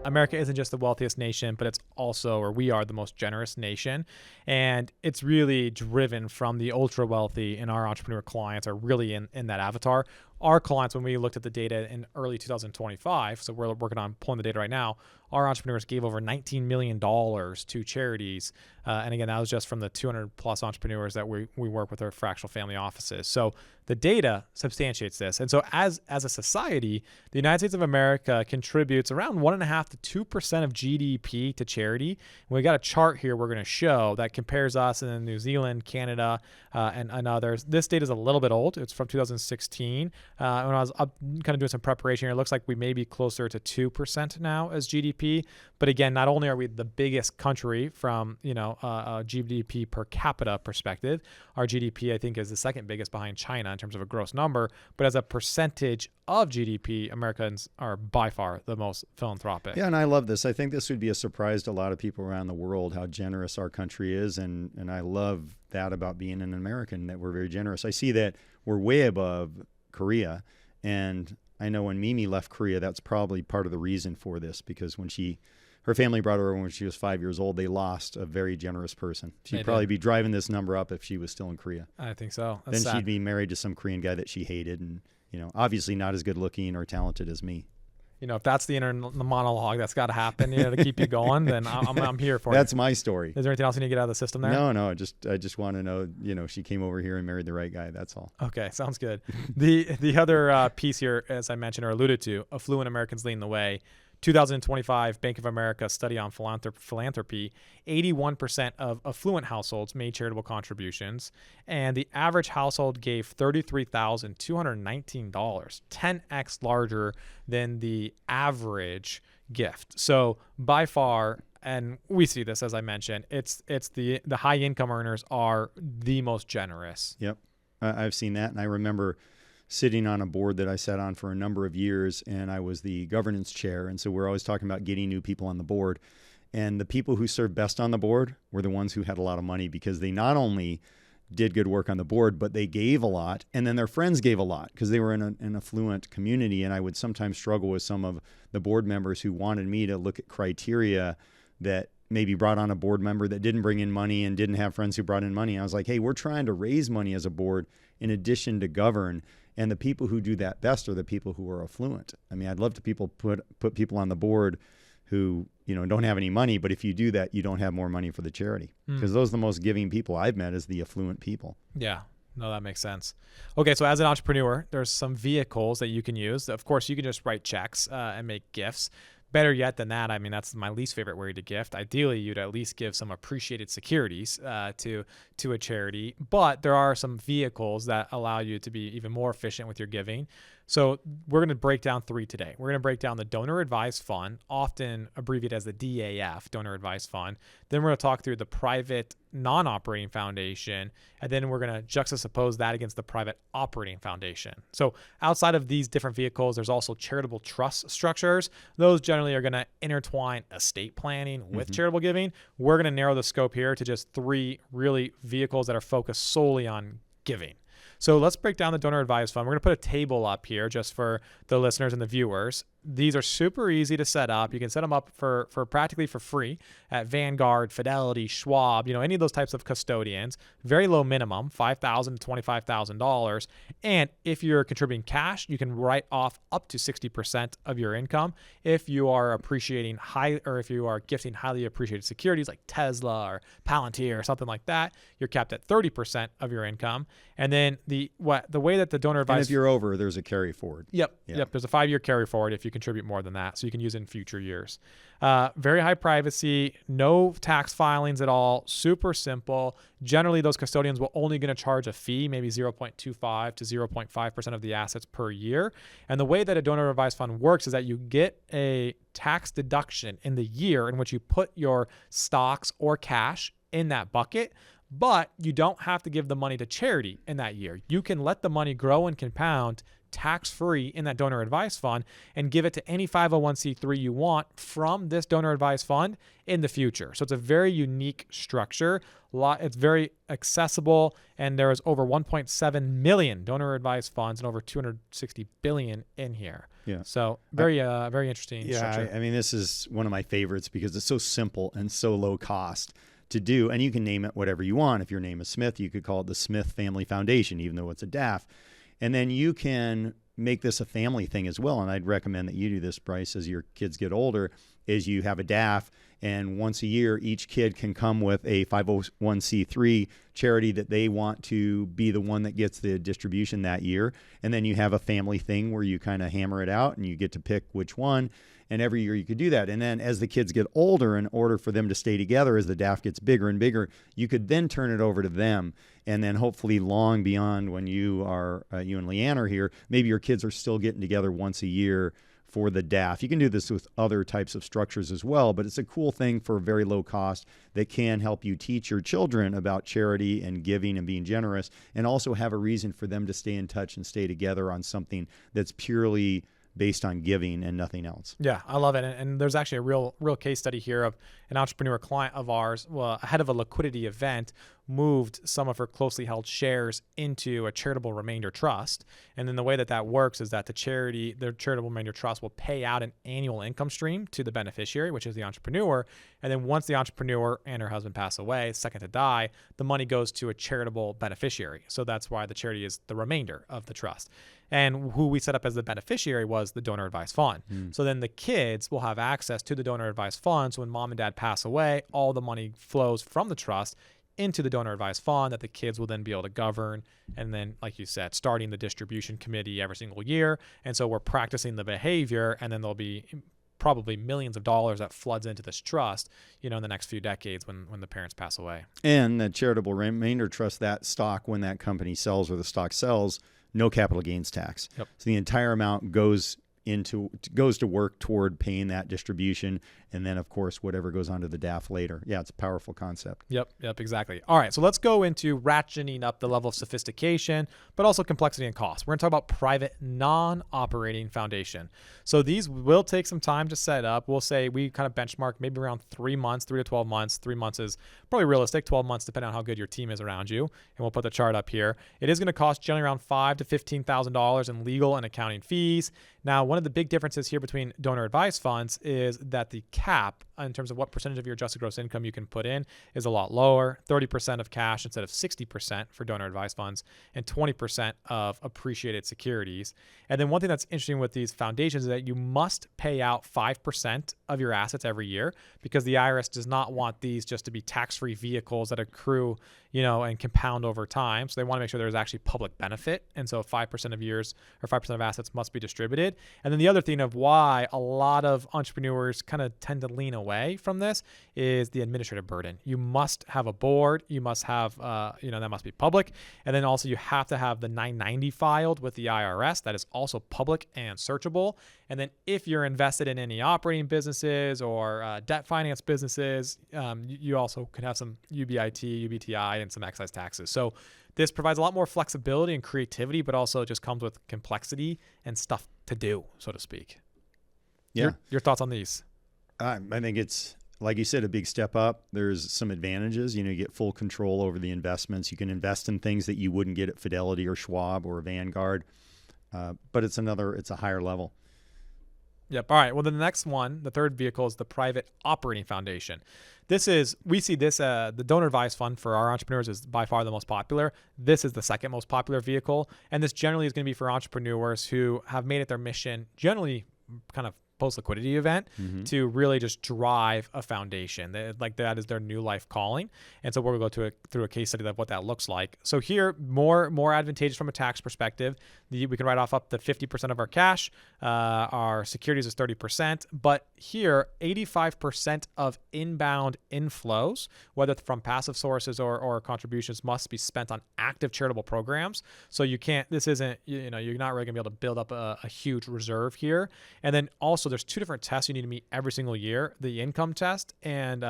America isn't just the wealthiest nation, but it's also, or we are the most generous nation. And it's really driven from the ultra wealthy, and our entrepreneur clients are really in that avatar. Our clients, when we looked at the data in early 2025, so we're working on pulling the data right now, our entrepreneurs gave over $19 million to charities. And again, that was just from the 200 plus entrepreneurs that we work with our fractional family offices. So the data substantiates this. And so as a society, the United States of America contributes around 1.5 to 2% of GDP to charity. And we got a chart here we're going to show that compares us and then New Zealand, Canada, and others. This data is a little bit old. It's from 2016. When I was up, kind of doing some preparation here, it looks like we may be closer to 2% now as GDP. But again, not only are we the biggest country from, a GDP per capita perspective, our GDP, I think, is the second biggest behind China in terms of a gross number. But as a percentage of GDP, Americans are by far the most philanthropic. Yeah, and I love this. I think this would be a surprise to a lot of people around the world, how generous our country is. And I love that about being an American, that we're very generous. I see that we're way above Korea. And I know when Mimi left Korea, that's probably part of the reason for this, because when her family brought her over when she was 5 years old, they lost a very generous person. She'd probably be driving this number up if she was still in Korea. I think so. Then she'd be married to some Korean guy that she hated and, obviously not as good looking or talented as me. If that's the inner monologue that's got to happen, to keep you going, then I'm here for it. That's my story. Is there anything else you need to get out of the system there? No. I just want to know, she came over here and married the right guy. That's all. Okay, sounds good. The other piece here, as I mentioned or alluded to, affluent Americans leading the way. 2025 Bank of America study on philanthropy, 81% of affluent households made charitable contributions, and the average household gave $33,219, 10x larger than the average gift. So by far, and we see this, as I mentioned, it's the high income earners are the most generous. Yep, I've seen that, and I remember sitting on a board that I sat on for a number of years, and I was the governance chair. And so we're always talking about getting new people on the board. And the people who served best on the board were the ones who had a lot of money, because they not only did good work on the board, but they gave a lot. And then their friends gave a lot because they were in an affluent community. And I would sometimes struggle with some of the board members who wanted me to look at criteria that maybe brought on a board member that didn't bring in money and didn't have friends who brought in money. I was like, hey, we're trying to raise money as a board in addition to govern. And the people who do that best are the people who are affluent. I mean, I'd love to put people on the board who, don't have any money, but if you do that, you don't have more money for the charity. Because those are the most giving people I've met, is the affluent people. Yeah. No, that makes sense. Okay, so as an entrepreneur, there's some vehicles that you can use. Of course, you can just write checks and make gifts. Better yet than that, I mean, that's my least favorite way to gift. Ideally, you'd at least give some appreciated securities to a charity. But there are some vehicles that allow you to be even more efficient with your giving. So we're going to break down 3 today. We're going to break down the Donor Advised Fund, often abbreviated as the DAF, Donor Advised Fund. Then we're going to talk through the private non-operating foundation, and then we're going to juxtapose that against the private operating foundation. So outside of these different vehicles, there's also charitable trust structures. Those generally are going to intertwine estate planning with charitable giving. We're going to narrow the scope here to just 3 really vehicles that are focused solely on giving. So let's break down the Donor Advised Fund. We're going to put a table up here just for the listeners and the viewers. These are super easy to set up. You can set them up for practically for free at Vanguard, Fidelity, Schwab, any of those types of custodians. Very low minimum, $5,000 to $25,000. And if you're contributing cash, you can write off up to 60% of your income. If you are if you are gifting highly appreciated securities like Tesla or Palantir or something like that, you're capped at 30% of your income. And then the way that the Donor Advised, and if you're over, there's a carry forward. Yep. There's a 5-year carry forward if you contribute more than that, so you can use it in future years. Very high privacy, no tax filings at all, super simple. Generally, those custodians will only going to charge a fee, maybe 0.25 to 0.5% of the assets per year. And the way that a Donor Advised Fund works is that you get a tax deduction in the year in which you put your stocks or cash in that bucket. but you don't have to give the money to charity in that year. You can let the money grow and compound tax-free in that donor advised fund and give it to any 501c3 you want from this donor advised fund in the future. So it's a very unique structure. It's very accessible, and there is over 1.7 million donor advised funds and over 260 billion in here. Yeah. So very interesting structure. I mean, this is one of my favorites because it's so simple and so low cost to do. And you can name it whatever you want. If your name is Smith, you could call it the Smith Family Foundation, even though it's a DAF. And then you can make this a family thing as well. And I'd recommend that you do this, Bryce, as your kids get older, is you have a DAF, and once a year, each kid can come with a 501c3 charity that they want to be the one that gets the distribution that year. And then you have a family thing where you kind of hammer it out and you get to pick which one. And every year you could do that. And then as the kids get older, in order for them to stay together, as the DAF gets bigger and bigger, you could then turn it over to them. And then hopefully long beyond when you and Leanne are here, maybe your kids are still getting together once a year for the DAF. You can do this with other types of structures as well, but it's a cool thing for very low cost that can help you teach your children about charity and giving and being generous, and also have a reason for them to stay in touch and stay together on something that's purely based on giving and nothing else. Yeah, I love it. And there's actually a real case study here of an entrepreneur client of ours, ahead of a liquidity event, moved some of her closely held shares into a charitable remainder trust. And then the way that works is that their charitable remainder trust will pay out an annual income stream to the beneficiary, which is the entrepreneur. And then once the entrepreneur and her husband pass away, second to die, the money goes to a charitable beneficiary. So that's why the charity is the remainder of the trust. And who we set up as the beneficiary was the donor advised fund. So then the kids will have access to the donor advised fund. So when mom and dad pass away, all the money flows from the trust into the donor advised fund that the kids will then be able to govern. And then, like you said, starting the distribution committee every single year. And so we're practicing the behavior, and then there'll be probably millions of dollars that floods into this trust, in the next few decades when the parents pass away. And the charitable remainder trust, that stock, when that company sells or the stock sells, no capital gains tax. Yep. So the entire amount goes to work toward paying that distribution, and then of course whatever goes onto the DAF later. Yeah, it's a powerful concept. Yep, exactly. All right, so let's go into ratcheting up the level of sophistication, but also complexity and cost. We're going to talk about private non-operating foundation. So these will take some time to set up. We'll say we kind of benchmark maybe around 3 months, 3 to 12 months. 3 months is probably realistic. 12 months depending on how good your team is around you. And we'll put the chart up here. It is going to cost generally around $5,000 to $15,000 in legal and accounting fees. Now, one of the big differences here between donor advised funds is that the cap in terms of what percentage of your adjusted gross income you can put in is a lot lower, 30% of cash instead of 60% for donor advised funds, and 20% of appreciated securities. And then one thing that's interesting with these foundations is that you must pay out 5% of your assets every year, because the IRS does not want these just to be tax-free vehicles that accrue, and compound over time. So they want to make sure there's actually public benefit. And so 5% of years or 5% of assets must be distributed. And then the other thing of why a lot of entrepreneurs kind of tend to lean away from this is the administrative burden. You must have a board. You must have, that must be public. And then also you have to have the 990 filed with the IRS. That is also public and searchable. And then if you're invested in any operating businesses or debt finance businesses, you also could have some UBIT, UBTI, and some excise taxes. So this provides a lot more flexibility and creativity, but also just comes with complexity and stuff to do, so to speak. Yeah. Your thoughts on these? I think it's, like you said, a big step up. There's some advantages. You get full control over the investments. You can invest in things that you wouldn't get at Fidelity or Schwab or Vanguard. But it's a higher level. Yep. All right. Well, then the next one, the third vehicle, is the private operating foundation. We see this, the donor advised fund for our entrepreneurs is by far the most popular. This is the second most popular vehicle. And this generally is going to be for entrepreneurs who have made it their mission, generally kind of post-liquidity event, to really just drive a foundation. That is their new life calling. And so we're going to go through a case study of what that looks like. So here, more advantageous from a tax perspective. We can write off up to 50% of our cash. Our securities is 30%. But here, 85% of inbound inflows, whether from passive sources or contributions, must be spent on active charitable programs. So you can't, this isn't, you're not really going to be able to build up a huge reserve here. And then also there's two different tests you need to meet every single year: the income test and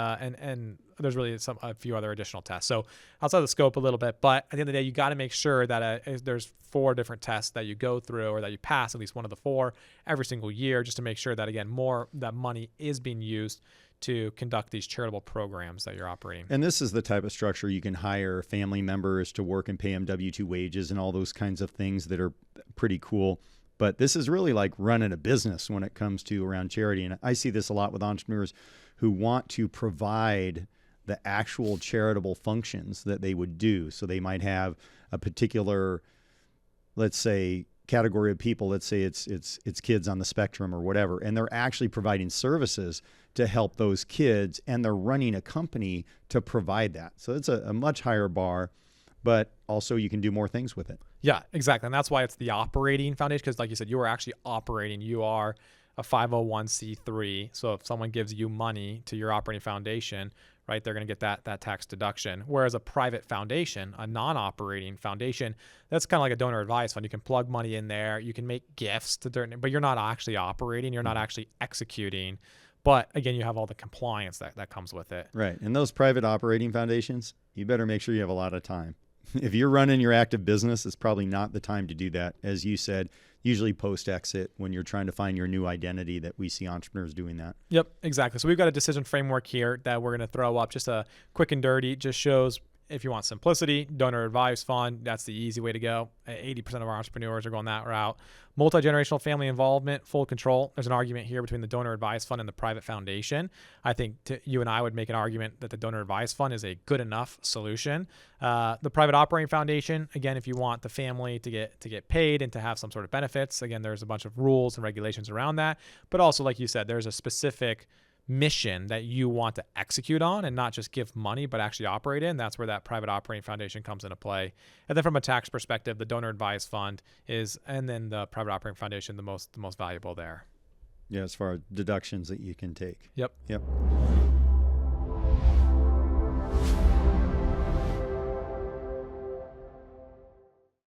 there's really a few other additional tests. So outside the scope a little bit, but at the end of the day, you got to make sure that there's 4 different tests that you go through, or that you pass at least one of the 4 every single year, just to make sure that, again, that money is being used to conduct these charitable programs that you're operating. And this is the type of structure you can hire family members to work and pay them W-2 wages and all those kinds of things that are pretty cool. But this is really like running a business when it comes to around charity. And I see this a lot with entrepreneurs who want to provide the actual charitable functions that they would do. So they might have a particular, let's say, category of people, let's say it's kids on the spectrum or whatever, and they're actually providing services to help those kids, and they're running a company to provide that. So it's a much higher bar, but also you can do more things with it. Yeah, exactly. And that's why it's the operating foundation, because like you said, you are actually operating. You are a 501c3. So if someone gives you money to your operating foundation, right, they're going to get that tax deduction. Whereas a private foundation, a non-operating foundation, that's kind of like a donor advised fund. You can plug money in there. You can make gifts to but you're not actually operating. You're not actually executing. But again, you have all the compliance that comes with it. Right. And those private operating foundations, you better make sure you have a lot of time. If you're running your active business, it's probably not the time to do that. As you said, usually post-exit, when you're trying to find your new identity, that we see entrepreneurs doing that. Yep, exactly. So we've got a decision framework here that we're going to throw up. Just a quick and dirty, just shows if you want simplicity, donor advised fund, that's the easy way to go. 80% of our entrepreneurs are going that route. Multi-generational family involvement, full control. There's an argument here between the donor advised fund and the private foundation. I think you and I would make an argument that the donor advised fund is a good enough solution. The private operating foundation, again, if you want the family to get paid and to have some sort of benefits, again, there's a bunch of rules and regulations around that. But also, like you said, there's a specific mission that you want to execute on and not just give money, but actually operate in. That's where that private operating foundation comes into play. And then from a tax perspective, the donor advised fund is, and then the private operating foundation, the most valuable there. Yeah, as far as deductions that you can take. Yep. Yep.